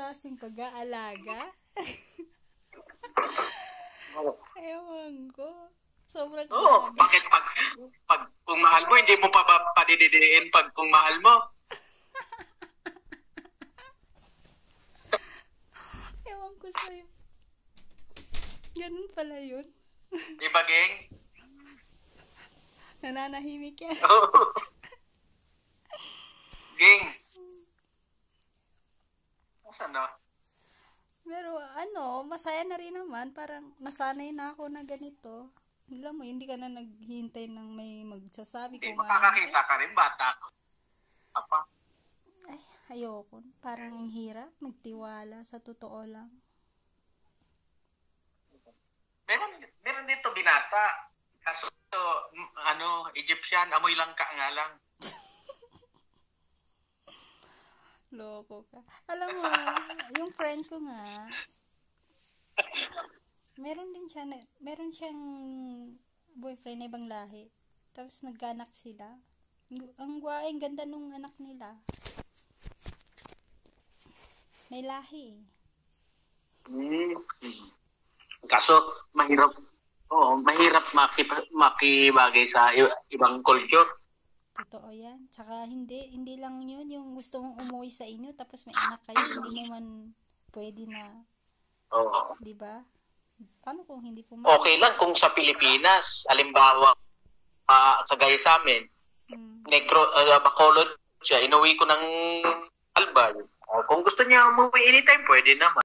klaseng pag-aalaga? Ewan ko. Sobrang Oo, grabe. bakit pag kung mahal mo, hindi mo pa ba padididiin pag kung mahal mo? Ewan ko sa'yo. Ganun pala yun. Di ba, geng? Nananahimik yan. Oo. Geng. Saan na? Pero masaya na rin naman. Parang nasanay na ako na ganito. Alam mo, hindi ka na naghihintay ng may magsasabi Hindi, kung makakakita ka rin, bata ka. Apa? Ay, ayoko. Parang ang hirap magtiwala sa totoo lang. Meron dito binata. Kaso, Egyptian, amoy lang ka nga lang. Loko ka. Alam mo, yung friend ko nga, meron siyang boyfriend na ibang lahi. Tapos nagkaanak sila. Ang ganda nung anak nila. May lahi eh. Kaso, mahirap makibagay sa ibang culture. Totoo yan. Tsaka hindi lang yun yung gusto mong umuwi sa inyo tapos may anak kayo, hindi mo man pwede na, Oo. di ba? Paano kung hindi po Okay lang kung sa Pilipinas, halimbawa, kagaya sa amin, Bacolod siya, inuwi ko ng Albay. Kung gusto niya umuwi anytime, pwede naman.